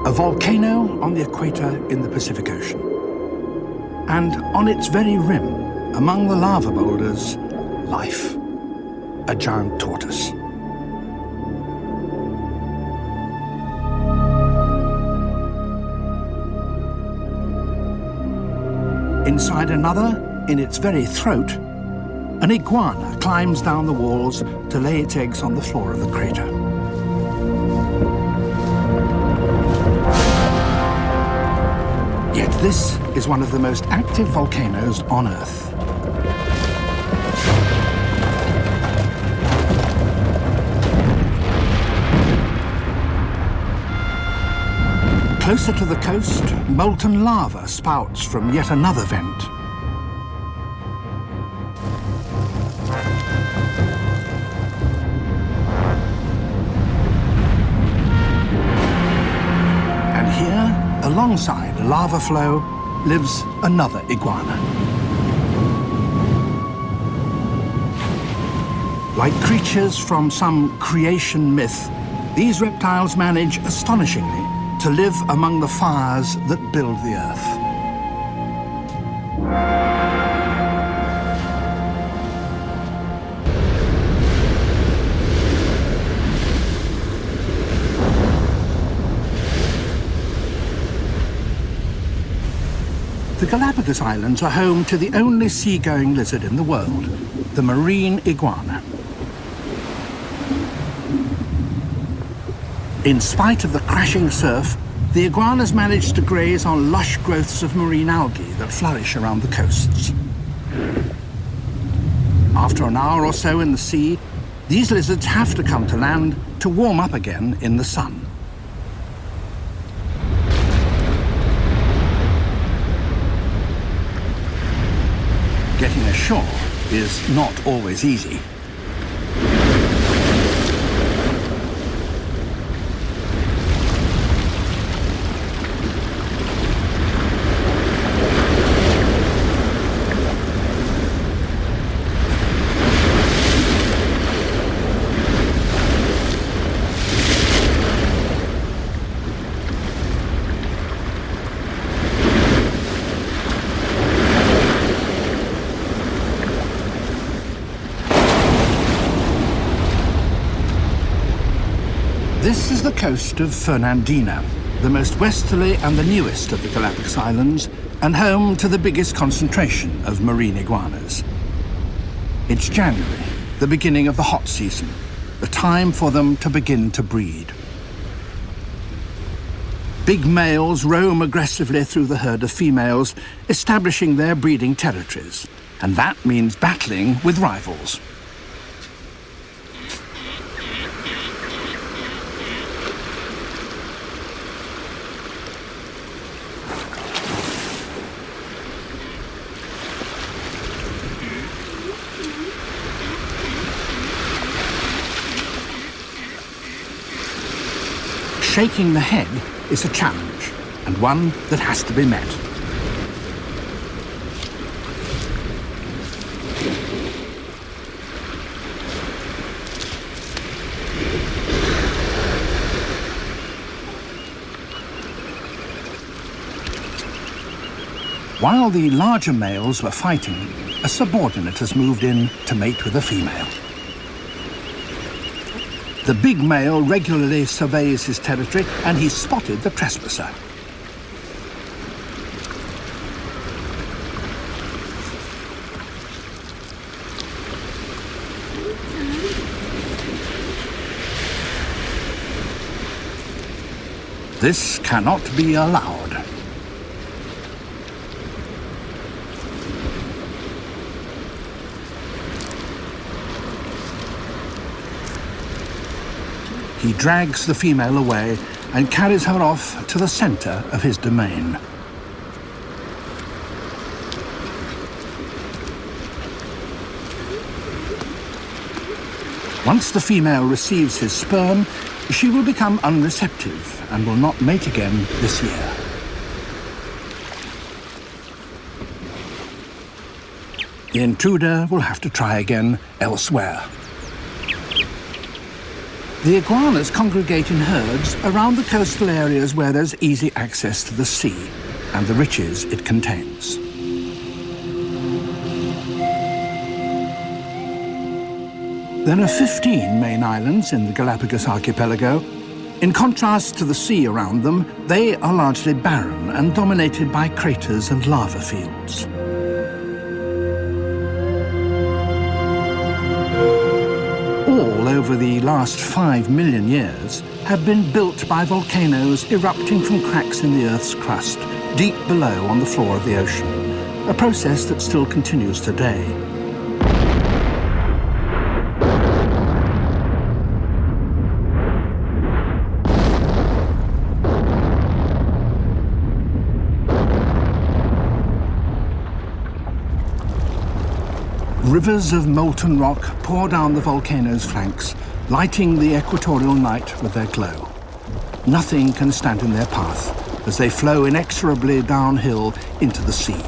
A volcano on the equator in the Pacific Ocean. And on its very rim, among the lava boulders, life. A giant tortoise. Inside another, in its very throat, an iguana climbs down the walls to lay its eggs on the floor of the crater. Yet this is one of the most active volcanoes on Earth. Closer to the coast, molten lava spouts from yet another vent. And here, alongside a lava flow, lives another iguana. Like creatures from some creation myth, these reptiles manage astonishingly to live among the fires that build the Earth. The Galapagos Islands are home to the only seagoing lizard in the world, the marine iguana. In spite of the crashing surf, the iguanas manage to graze on lush growths of marine algae that flourish around the coasts. After an hour or so in the sea, these lizards have to come to land to warm up again in the sun. Getting ashore is not always easy. This is the coast of Fernandina, the most westerly and the newest of the Galapagos Islands, and home to the biggest concentration of marine iguanas. It's January, the beginning of the hot season, the time for them to begin to breed. Big males roam aggressively through the herd of females, establishing their breeding territories, and that means battling with rivals. Shaking the head is a challenge, and one that has to be met. While the larger males were fighting, a subordinate has moved in to mate with a female. The big male regularly surveys his territory, and he's spotted the trespasser. This cannot be allowed. He drags the female away and carries her off to the center of his domain. Once the female receives his sperm, she will become unreceptive and will not mate again this year. The intruder will have to try again elsewhere. The iguanas congregate in herds around the coastal areas where there's easy access to the sea and the riches it contains. There are 15 main islands in the Galapagos archipelago. In contrast to the sea around them, they are largely barren and dominated by craters and lava fields. All over the last 5 million years have been built by volcanoes erupting from cracks in the Earth's crust, deep below on the floor of the ocean, a process that still continues today. Rivers of molten rock pour down the volcano's flanks, lighting the equatorial night with their glow. Nothing can stand in their path as they flow inexorably downhill into the sea.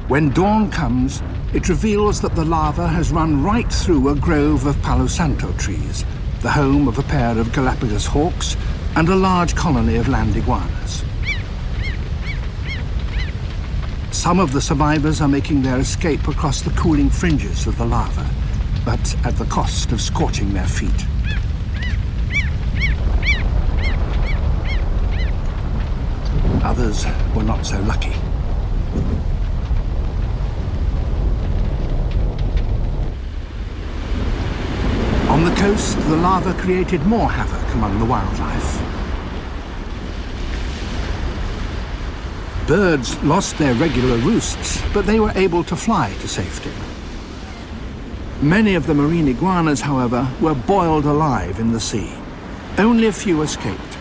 When dawn comes, it reveals that the lava has run right through a grove of Palo Santo trees, the home of a pair of Galapagos hawks and a large colony of land iguanas. Some of the survivors are making their escape across the cooling fringes of the lava, but at the cost of scorching their feet. Others were not so lucky. On the coast, the lava created more havoc among the wildlife. Birds lost their regular roosts, but they were able to fly to safety. Many of the marine iguanas, however, were boiled alive in the sea. Only a few escaped,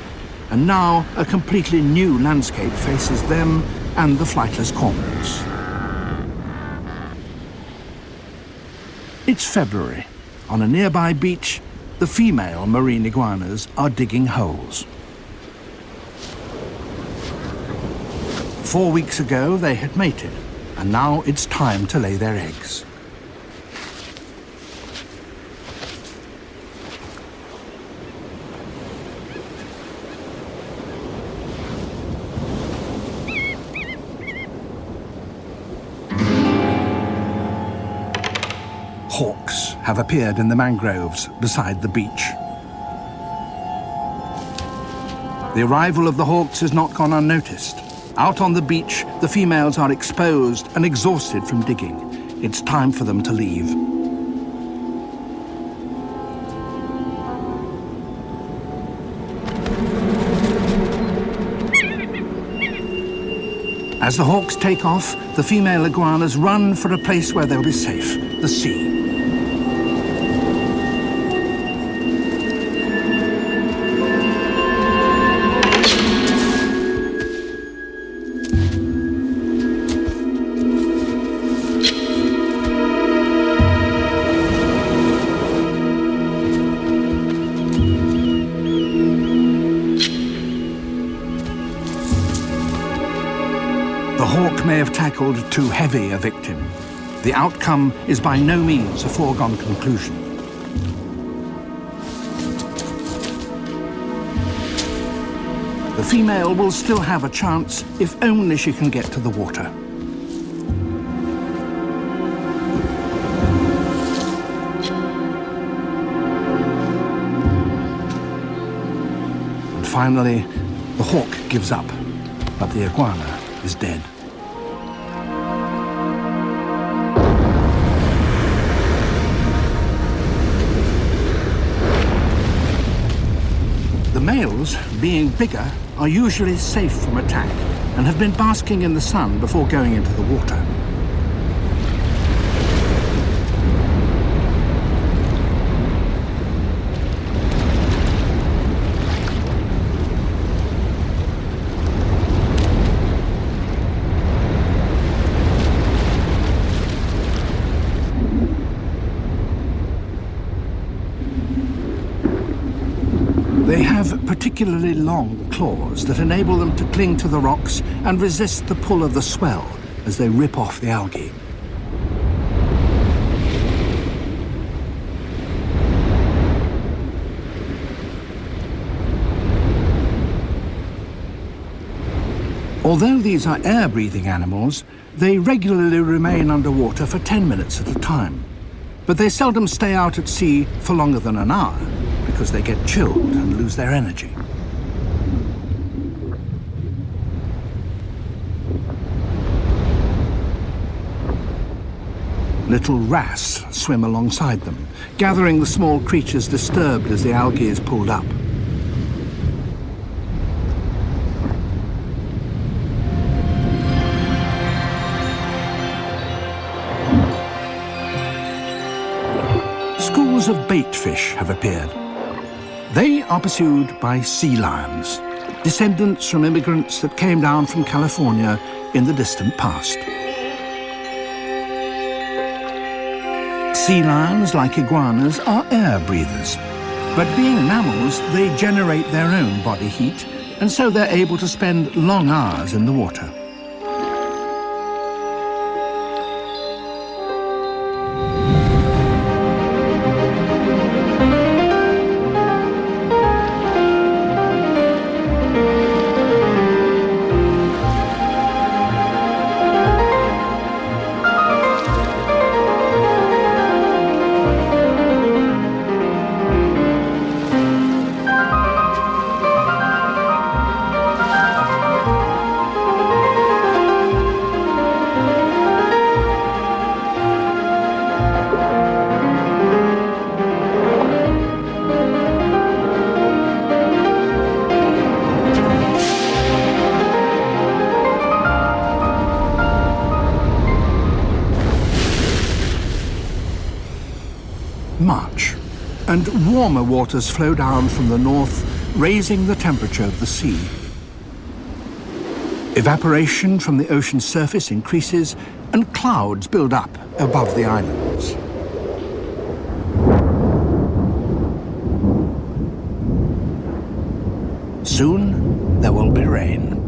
and now a completely new landscape faces them and the flightless cormorants. It's February. On a nearby beach, the female marine iguanas are digging holes. 4 weeks ago, they had mated, and now it's time to lay their eggs. Hawks have appeared in the mangroves beside the beach. The arrival of the hawks has not gone unnoticed. Out on the beach, the females are exposed and exhausted from digging. It's time for them to leave. As the hawks take off, the female iguanas run for a place where they'll be safe, the sea. The hawk may have tackled too heavy a victim. The outcome is by no means a foregone conclusion. The female will still have a chance if only she can get to the water. And finally, the hawk gives up, but the iguana is dead. The males, being bigger, are usually safe from attack and have been basking in the sun before going into the water. They have particularly long claws that enable them to cling to the rocks and resist the pull of the swell as they rip off the algae. Although these are air-breathing animals, they regularly remain underwater for 10 minutes at a time. But they seldom stay out at sea for longer than an hour, because they get chilled and lose their energy. Little wrasse swim alongside them, gathering the small creatures disturbed as the algae is pulled up. Schools of bait fish have appeared. They are pursued by sea lions, descendants from immigrants that came down from California in the distant past. Sea lions, like iguanas, are air breathers, but being mammals, they generate their own body heat, and so they're able to spend long hours in the water. March, and warmer waters flow down from the north, raising the temperature of the sea. Evaporation from the ocean's surface increases, and clouds build up above the islands. Soon, there will be rain.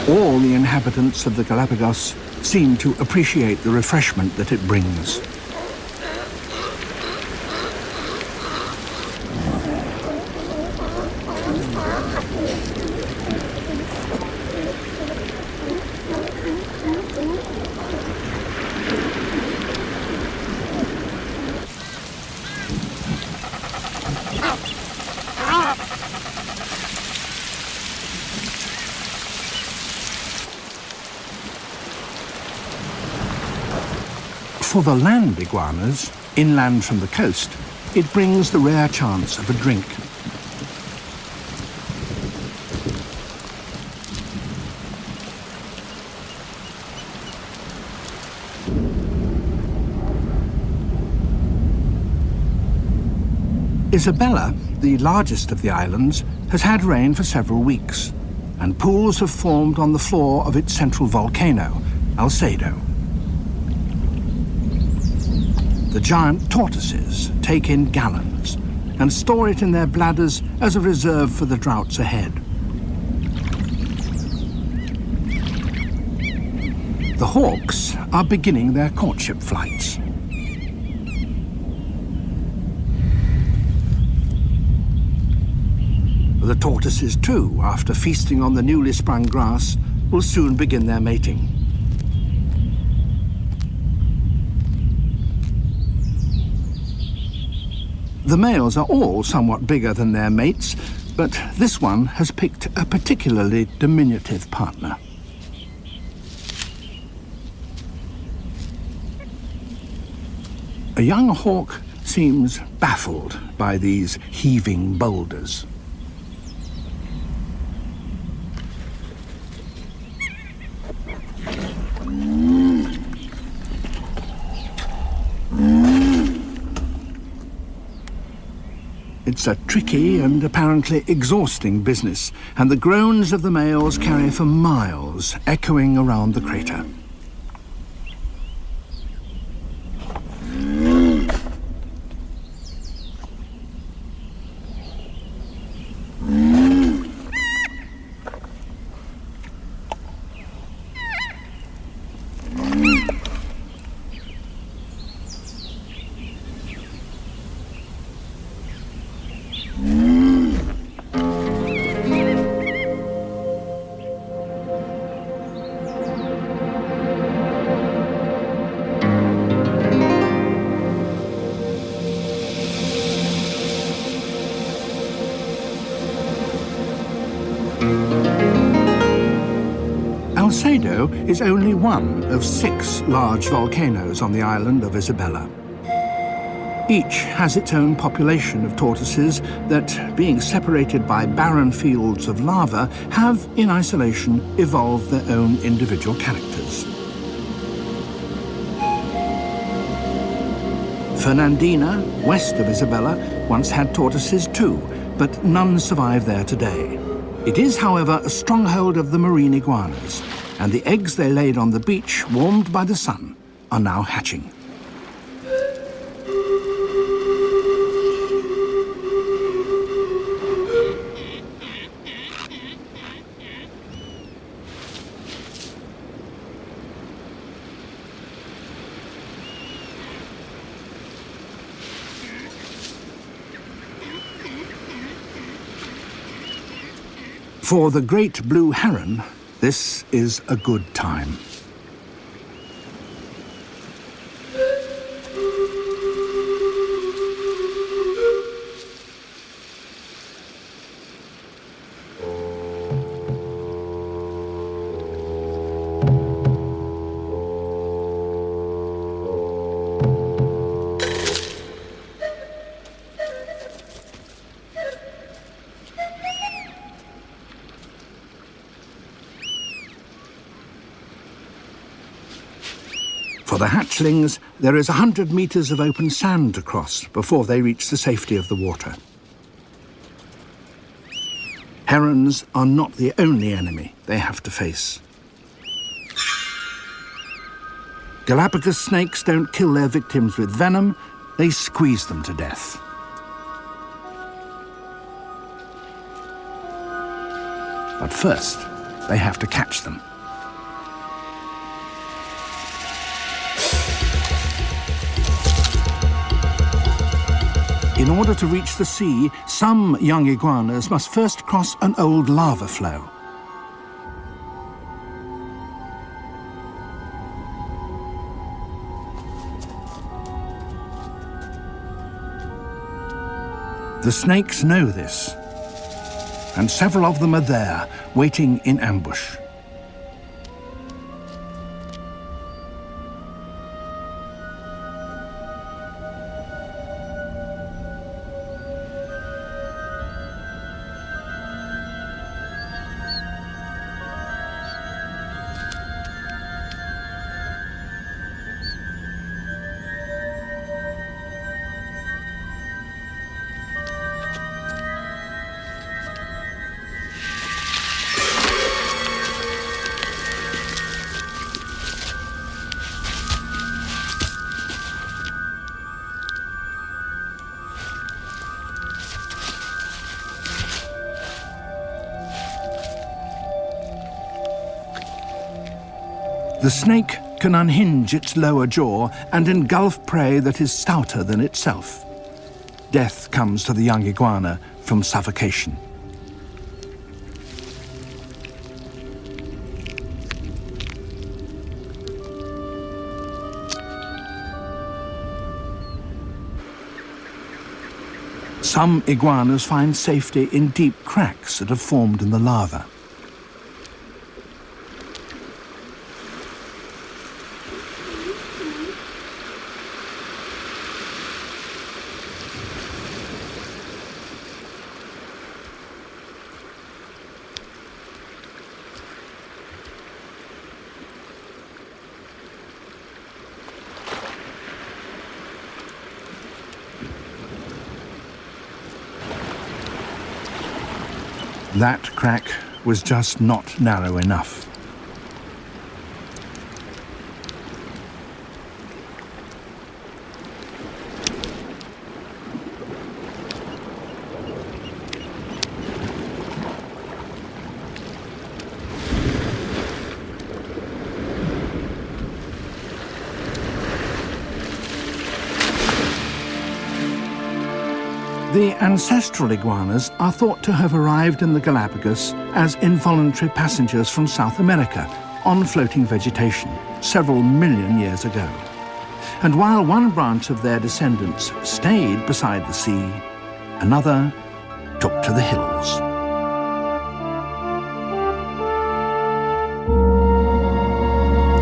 All the inhabitants of the Galápagos seem to appreciate the refreshment that it brings. For the land iguanas, inland from the coast, it brings the rare chance of a drink. Isabella, the largest of the islands, has had rain for several weeks, and pools have formed on the floor of its central volcano, Alcedo. The giant tortoises take in gallons and store it in their bladders as a reserve for the droughts ahead. The hawks are beginning their courtship flights. The tortoises, too, after feasting on the newly sprung grass, will soon begin their mating. The males are all somewhat bigger than their mates, but this one has picked a particularly diminutive partner. A young hawk seems baffled by these heaving boulders. It's a tricky and apparently exhausting business, and the groans of the males carry for miles, echoing around the crater. Salcedo is only one of 6 large volcanoes on the island of Isabella. Each has its own population of tortoises that, being separated by barren fields of lava, have, in isolation, evolved their own individual characters. Fernandina, west of Isabella, once had tortoises too, but none survive there today. It is, however, a stronghold of the marine iguanas, and the eggs they laid on the beach, warmed by the sun, are now hatching. For the great blue heron, this is a good time. For the hatchlings, there is 100 meters of open sand to cross before they reach the safety of the water. Herons are not the only enemy they have to face. Galapagos snakes don't kill their victims with venom, they squeeze them to death. But first, they have to catch them. In order to reach the sea, some young iguanas must first cross an old lava flow. The snakes know this, and several of them are there, waiting in ambush. The snake can unhinge its lower jaw and engulf prey that is stouter than itself. Death comes to the young iguana from suffocation. Some iguanas find safety in deep cracks that have formed in the lava. That crack was just not narrow enough. The ancestral iguanas are thought to have arrived in the Galapagos as involuntary passengers from South America on floating vegetation several million years ago. And while one branch of their descendants stayed beside the sea, another took to the hills.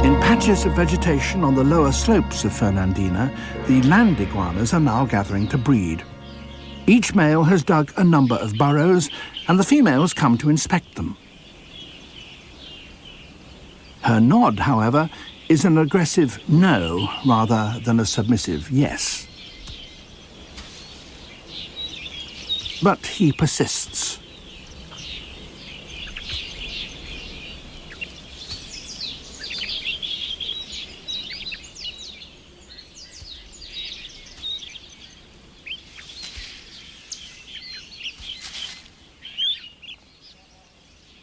In patches of vegetation on the lower slopes of Fernandina, the land iguanas are now gathering to breed. Each male has dug a number of burrows, and the females come to inspect them. Her nod, however, is an aggressive no rather than a submissive yes. But he persists.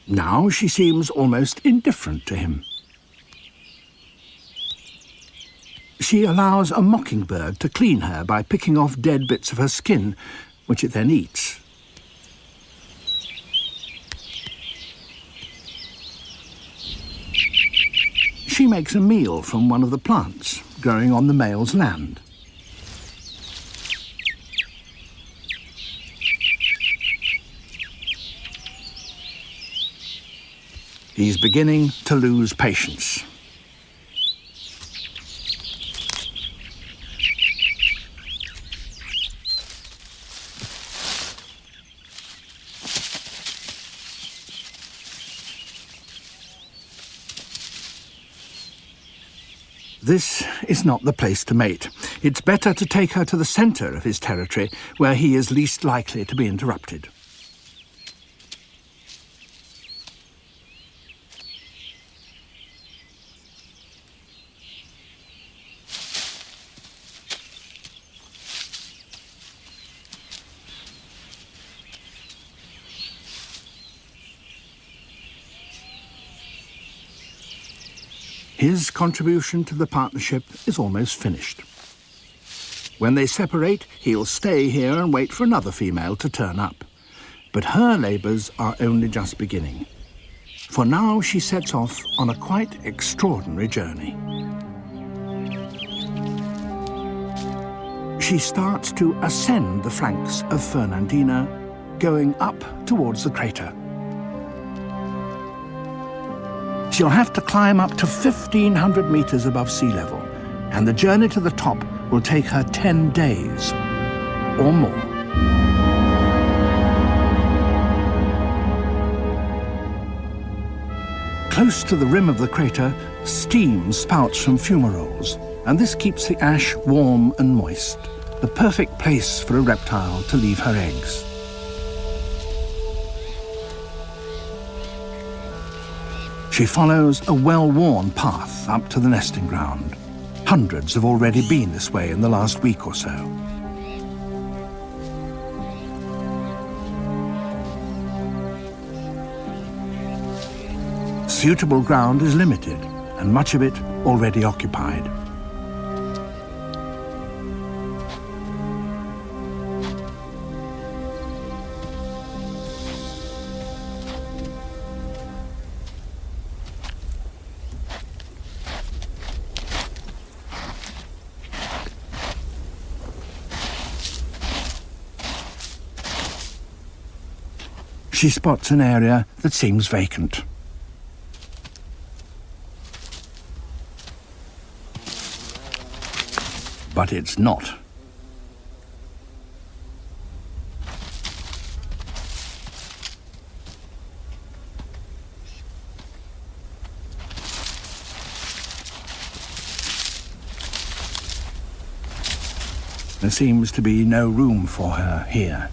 Now she seems almost indifferent to him. She allows a mockingbird to clean her by picking off dead bits of her skin, which it then eats. She makes a meal from one of the plants growing on the male's land. He's beginning to lose patience. This is not the place to mate. It's better to take her to the center of his territory, where he is least likely to be interrupted. His contribution to the partnership is almost finished. When they separate, he'll stay here and wait for another female to turn up. But her labours are only just beginning. For now she sets off on a quite extraordinary journey. She starts to ascend the flanks of Fernandina, going up towards the crater. She'll have to climb up to 1,500 meters above sea level, and the journey to the top will take her 10 days or more. Close to the rim of the crater, steam spouts from fumaroles, and this keeps the ash warm and moist, the perfect place for a reptile to leave her eggs. She follows a well-worn path up to the nesting ground. Hundreds have already been this way in the last week or so. Suitable ground is limited, and much of it already occupied. She spots an area that seems vacant. But it's not. There seems to be no room for her here.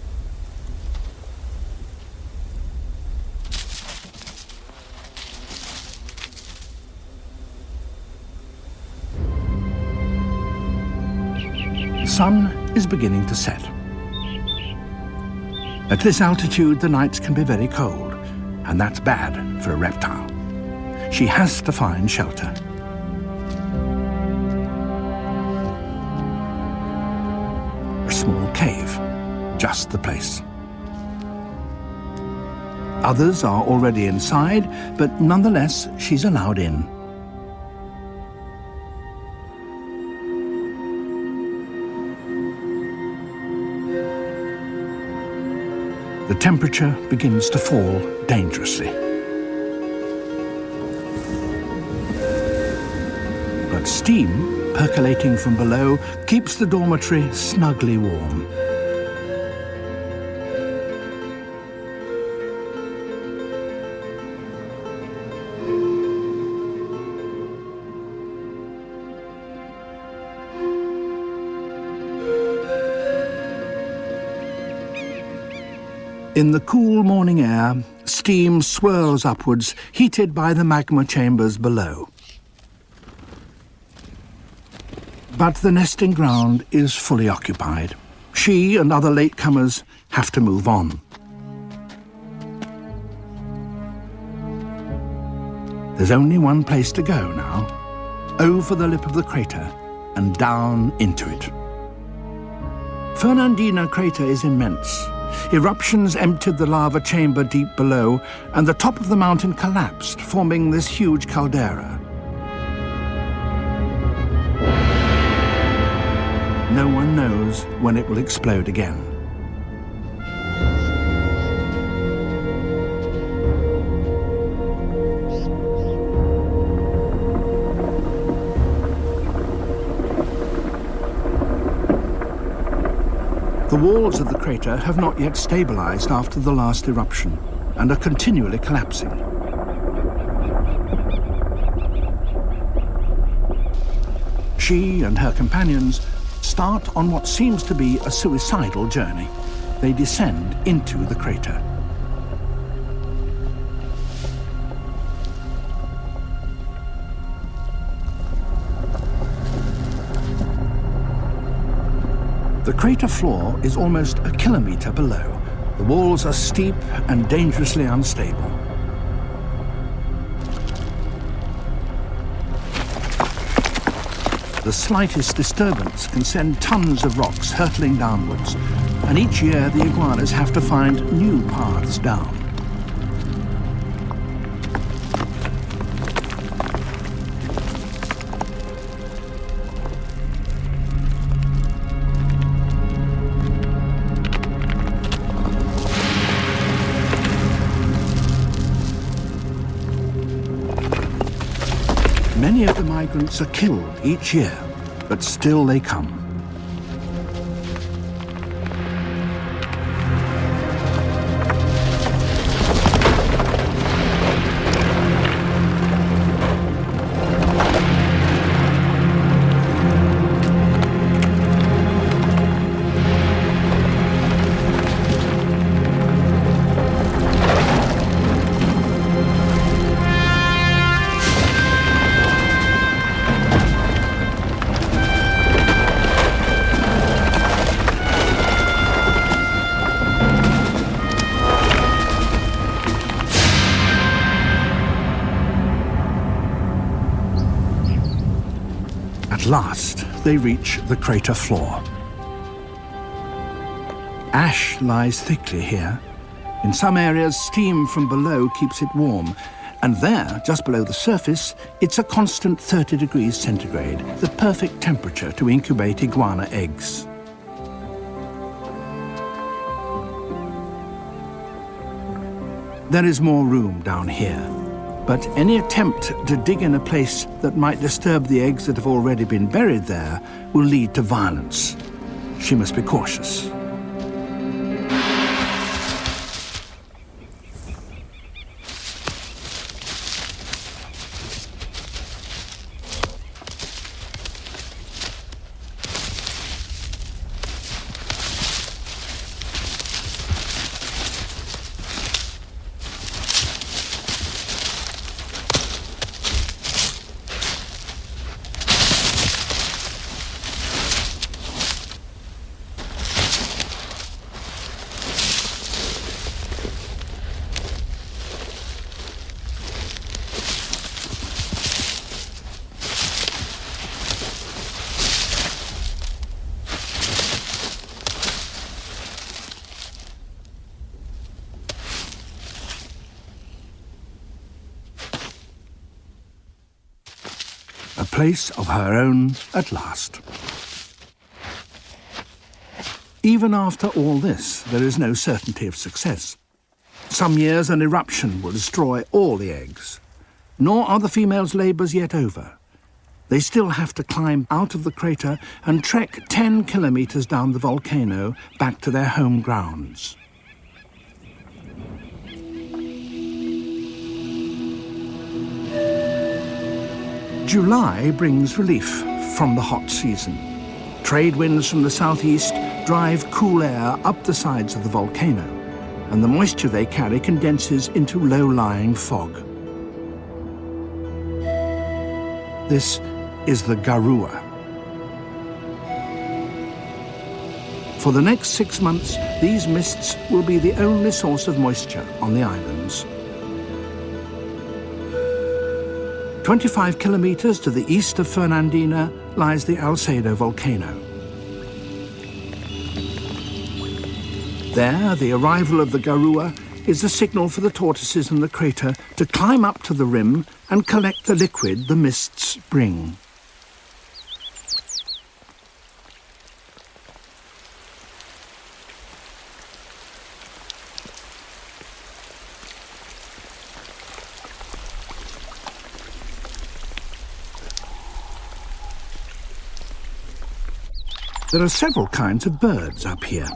sun is beginning to set. At this altitude, the nights can be very cold, and that's bad for a reptile. She has to find shelter. A small cave, just the place. Others are already inside, but nonetheless, she's allowed in. The temperature begins to fall dangerously. But steam, percolating from below, keeps the dormitory snugly warm. In the cool morning air, steam swirls upwards, heated by the magma chambers below. But the nesting ground is fully occupied. She and other latecomers have to move on. There's only one place to go now, over the lip of the crater and down into it. Fernandina crater is immense. Eruptions emptied the lava chamber deep below, and the top of the mountain collapsed, forming this huge caldera. No one knows when it will explode again. The walls of the crater have not yet stabilized after the last eruption and are continually collapsing. She and her companions start on what seems to be a suicidal journey. They descend into the crater. The crater floor is almost a kilometer below. The walls are steep and dangerously unstable. The slightest disturbance can send tons of rocks hurtling downwards, and each year the iguanas have to find new paths down. Many of the migrants are killed each year, but still they come. At last, they reach the crater floor. Ash lies thickly here. In some areas, steam from below keeps it warm. And there, just below the surface, it's a constant 30 degrees centigrade, the perfect temperature to incubate iguana eggs. There is more room down here. But any attempt to dig in a place that might disturb the eggs that have already been buried there will lead to violence. She must be cautious. place of her own at last. Even after all this, there is no certainty of success. Some years an eruption will destroy all the eggs. Nor are the females' labours yet over. They still have to climb out of the crater and trek 10 kilometres down the volcano back to their home grounds. July brings relief from the hot season. Trade winds from the southeast drive cool air up the sides of the volcano, and the moisture they carry condenses into low-lying fog. This is the Garua. For the next 6 months, these mists will be the only source of moisture on the islands. 25 kilometres to the east of Fernandina lies the Alcedo volcano. There, the arrival of the Garua is the signal for the tortoises in the crater to climb up to the rim and collect the liquid the mists bring. There are several kinds of birds up here.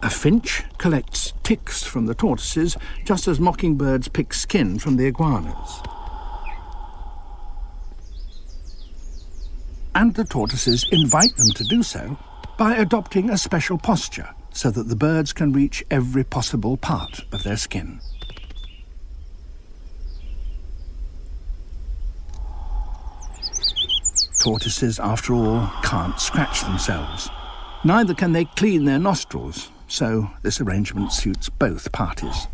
A finch collects ticks from the tortoises, just as mockingbirds pick skin from the iguanas. And the tortoises invite them to do so by adopting a special posture, so that the birds can reach every possible part of their skin. Tortoises, after all, can't scratch themselves. Neither can they clean their nostrils, so this arrangement suits both parties.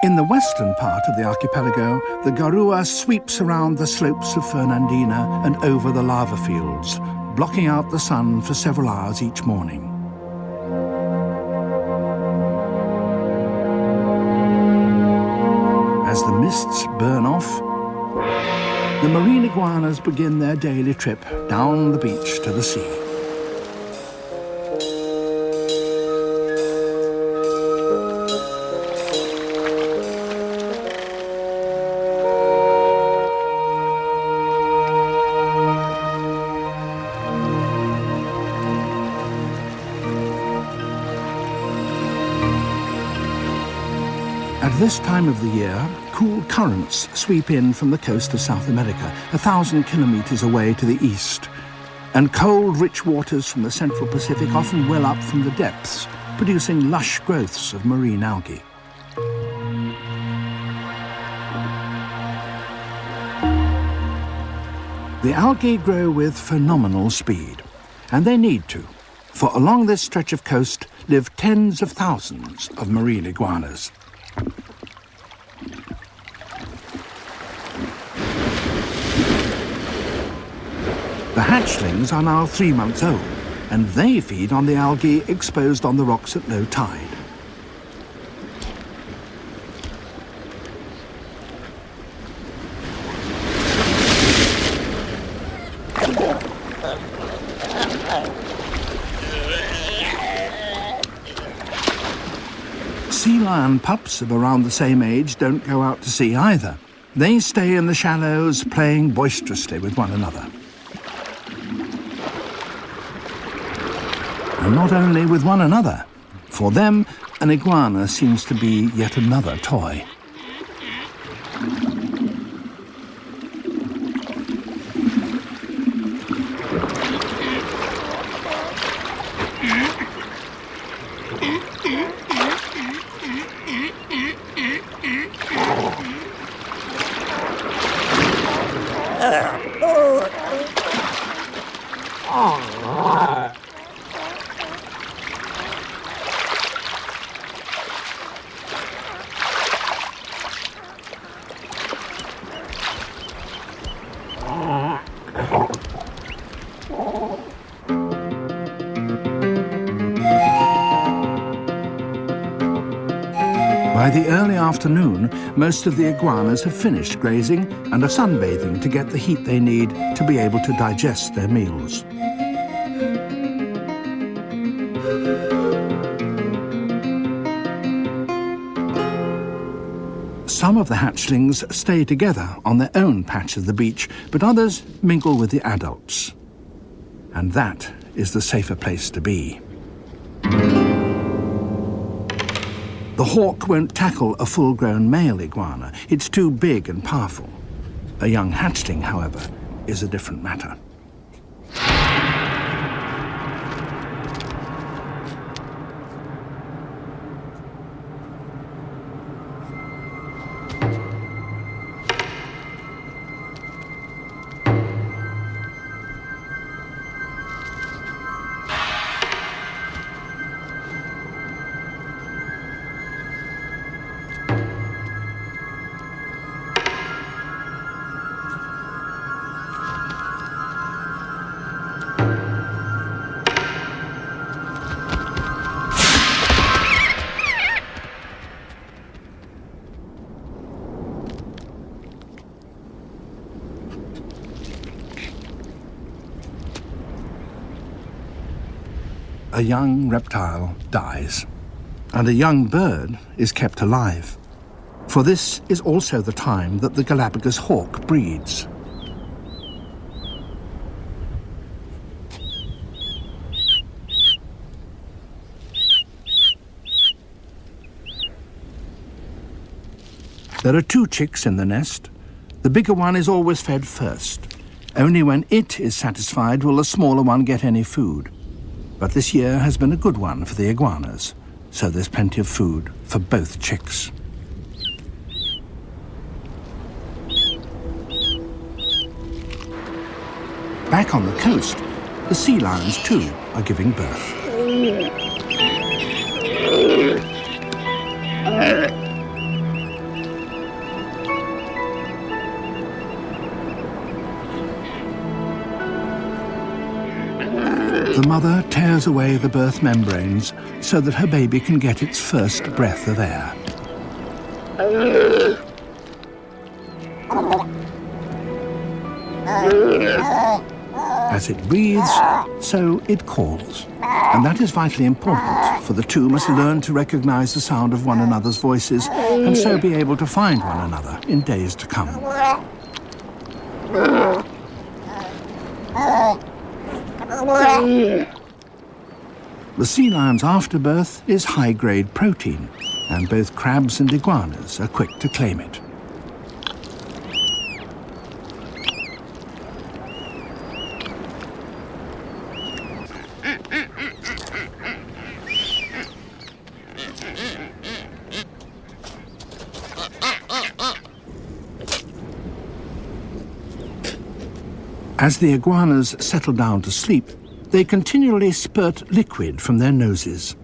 In the western part of the archipelago, the Garua sweeps around the slopes of Fernandina and over the lava fields, blocking out the sun for several hours each morning. As the mists burn off, the marine iguanas begin their daily trip down the beach to the sea. At this time of the year, cool currents sweep in from the coast of South America, 1,000 kilometers away to the east, and cold, rich waters from the Central Pacific often well up from the depths, producing lush growths of marine algae. The algae grow with phenomenal speed, and they need to, for along this stretch of coast live tens of thousands of marine iguanas. The hatchlings are now 3 months old, and they feed on the algae exposed on the rocks at low tide. Sea lion pups of around the same age don't go out to sea either. They stay in the shallows, playing boisterously with one another. And not only with one another. For them, an iguana seems to be yet another toy. the early afternoon, most of the iguanas have finished grazing and are sunbathing to get the heat they need to be able to digest their meals. Some of the hatchlings stay together on their own patch of the beach, but others mingle with the adults. And that is the safer place to be. The hawk won't tackle a full-grown male iguana. It's too big and powerful. A young hatchling, however, is a different matter. A young reptile dies, and a young bird is kept alive. For this is also the time that the Galapagos hawk breeds. There are 2 chicks in the nest. The bigger one is always fed first. Only when it is satisfied will the smaller one get any food. But this year has been a good one for the iguanas, so there's plenty of food for both chicks. Back on the coast, the sea lions too are giving birth. The mother tears away the birth membranes so that her baby can get its first breath of air. As it breathes, so it calls. And that is vitally important, for the two must learn to recognize the sound of one another's voices and so be able to find one another in days to come. The sea lion's afterbirth is high-grade protein, and both crabs and iguanas are quick to claim it. As the iguanas settle down to sleep, they continually spurt liquid from their noses.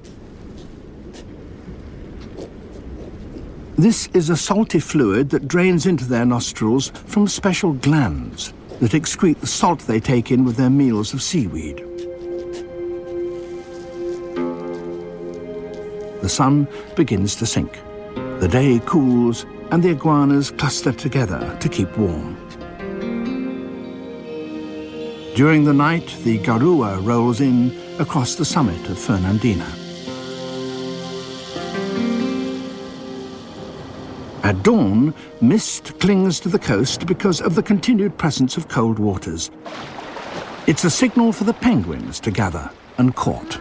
This is a salty fluid that drains into their nostrils from special glands that excrete the salt they take in with their meals of seaweed. The sun begins to sink. The day cools, and the iguanas cluster together to keep warm. During the night, the garua rolls in across the summit of Fernandina. At dawn, mist clings to the coast because of the continued presence of cold waters. It's a signal for the penguins to gather and court.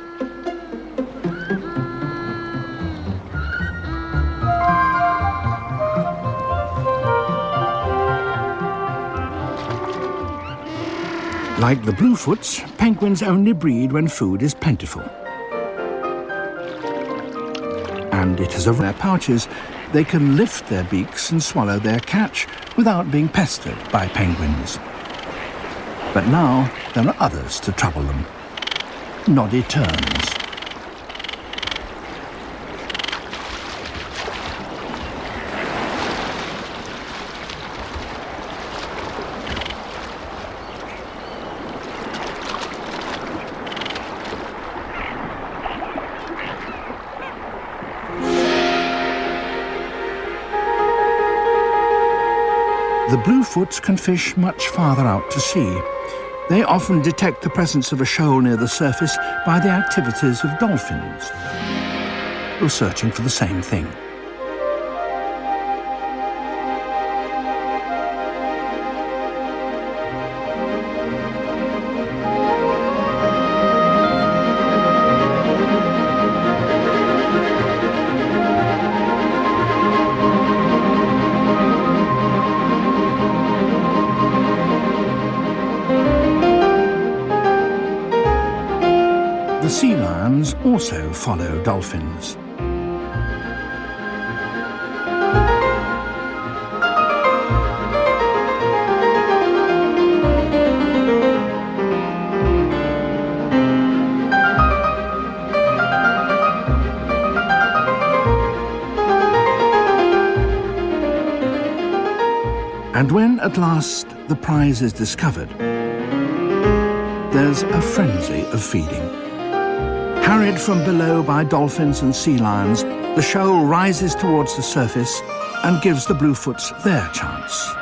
Like the bluefoots, penguins only breed when food is plentiful. And it is of their pouches, they can lift their beaks and swallow their catch without being pestered by penguins. But now there are others to trouble them. Noddy terns. The bluefoots can fish much farther out to sea. They often detect the presence of a shoal near the surface by the activities of dolphins, who are searching for the same thing. The sea lions also follow dolphins. And when at last the prize is discovered, there's a frenzy of feeding. Carried from below by dolphins and sea lions, the shoal rises towards the surface and gives the bluefoots their chance.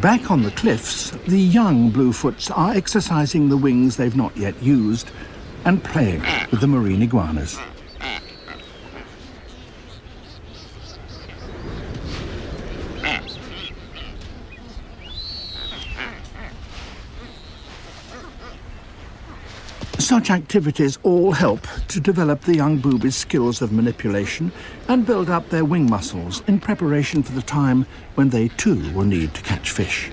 Back on the cliffs, the young bluefoots are exercising the wings they've not yet used and playing with the marine iguanas. Such activities all help to develop the young boobies' skills of manipulation and build up their wing muscles in preparation for the time when they too will need to catch fish.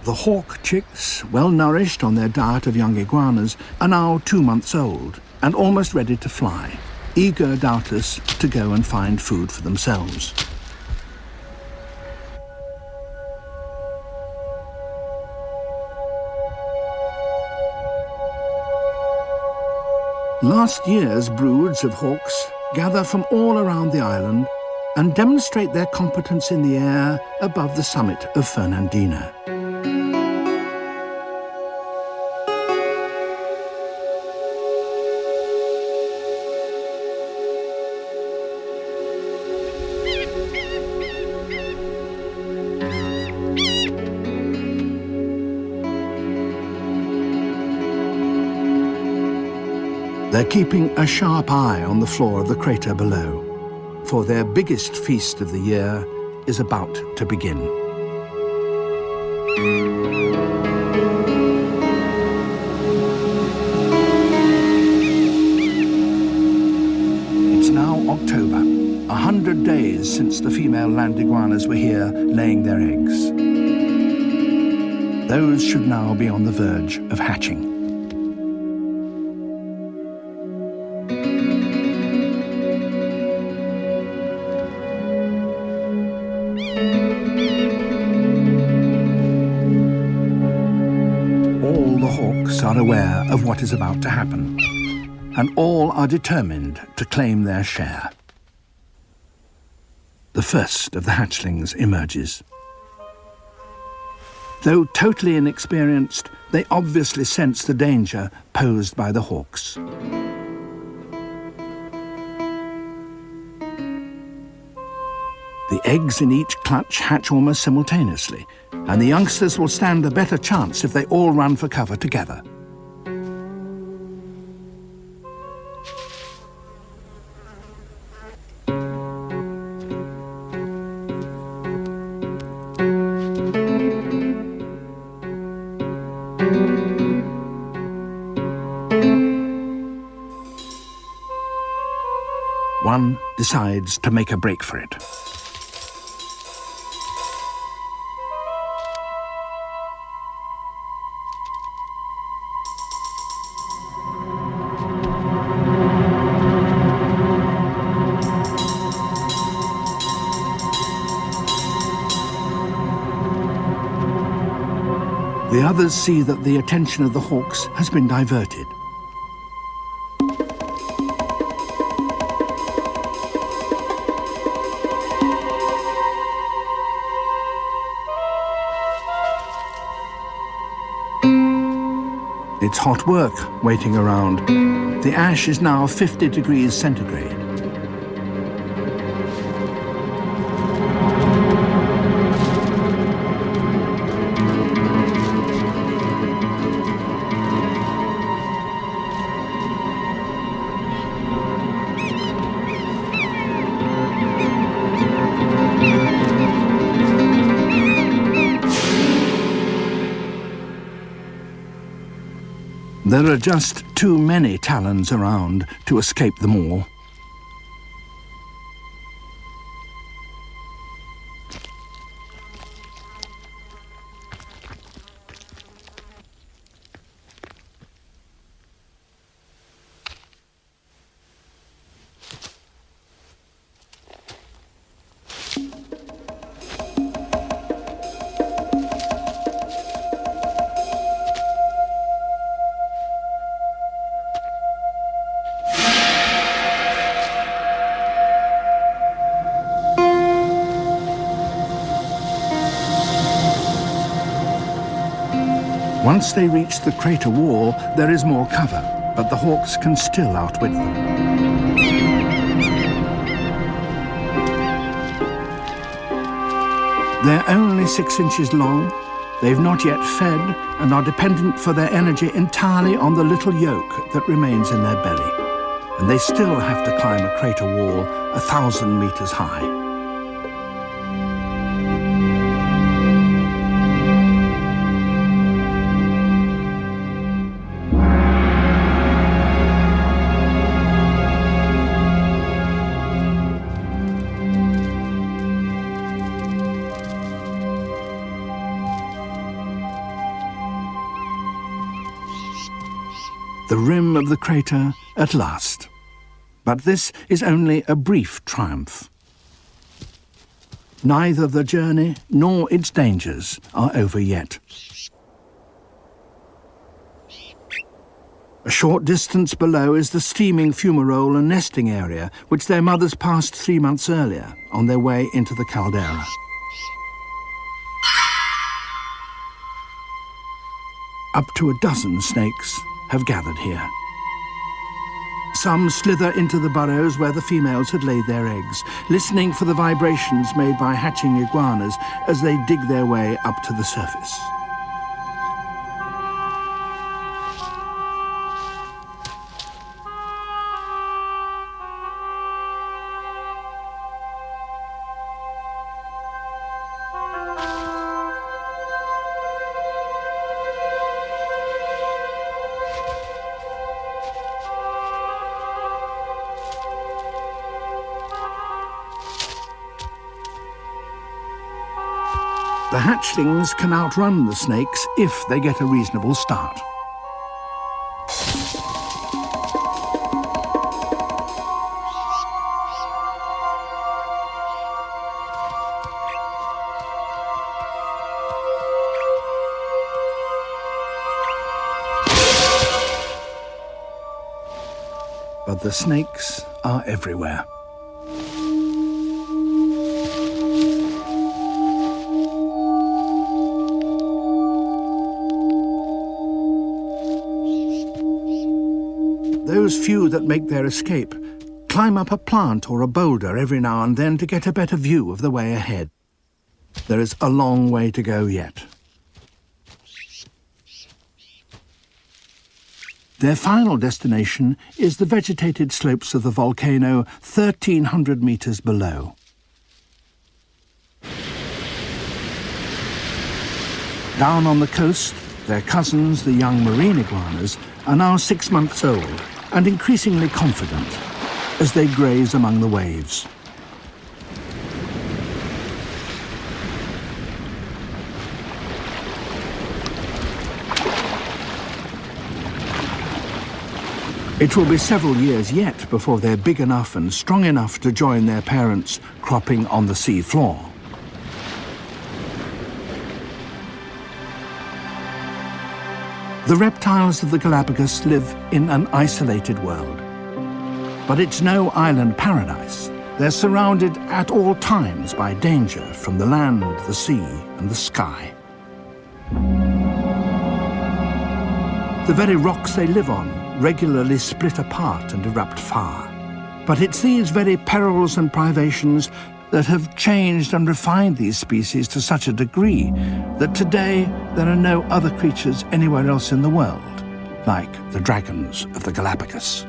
The hawk chicks, well nourished on their diet of young iguanas, are now 2 months old and almost ready to fly, eager doubtless to go and find food for themselves. Last year's broods of hawks gather from all around the island and demonstrate their competence in the air above the summit of Fernandina. They're keeping a sharp eye on the floor of the crater below, for their biggest feast of the year is about to begin. It's now October, 100 days since the female land iguanas were here laying their eggs. Those should now be on the verge of hatching. Are aware of what is about to happen, and all are determined to claim their share. The first of the hatchlings emerges. Though totally inexperienced, they obviously sense the danger posed by the hawks. The eggs in each clutch hatch almost simultaneously, and the youngsters will stand a better chance if they all run for cover together. one decides to make a break for it. The others see that the attention of the hawks has been diverted. It's hot work waiting around. The ash is now 50 degrees centigrade. There are just too many talons around to escape them all. Once they reach the crater wall, there is more cover, but the hawks can still outwit them. They're only 6 inches long, they've not yet fed, and are dependent for their energy entirely on the little yolk that remains in their belly. And they still have to climb a crater wall 1,000 meters high. The rim of the crater at last. But this is only a brief triumph. Neither the journey nor its dangers are over yet. A short distance below is the steaming fumarole and nesting area, which their mothers passed 3 months earlier on their way into the caldera. Up to a dozen snakes have gathered here. Some slither into the burrows where the females had laid their eggs, listening for the vibrations made by hatching iguanas as they dig their way up to the surface. The hatchlings can outrun the snakes if they get a reasonable start. But the snakes are everywhere. Those few that make their escape climb up a plant or a boulder every now and then to get a better view of the way ahead. There is a long way to go yet. Their final destination is the vegetated slopes of the volcano 1,300 meters below. Down on the coast, their cousins, the young marine iguanas, are now 6 months old and increasingly confident. as they graze among the waves. It will be several years yet before they're big enough and strong enough to join their parents cropping on the sea floor. The reptiles of the Galapagos live in an isolated world. But it's no island paradise. They're surrounded at all times by danger from the land, the sea, and the sky. The very rocks they live on regularly split apart and erupt fire. But it's these very perils and privations that have changed and refined these species to such a degree that today there are no other creatures anywhere else in the world like the dragons of the Galapagos.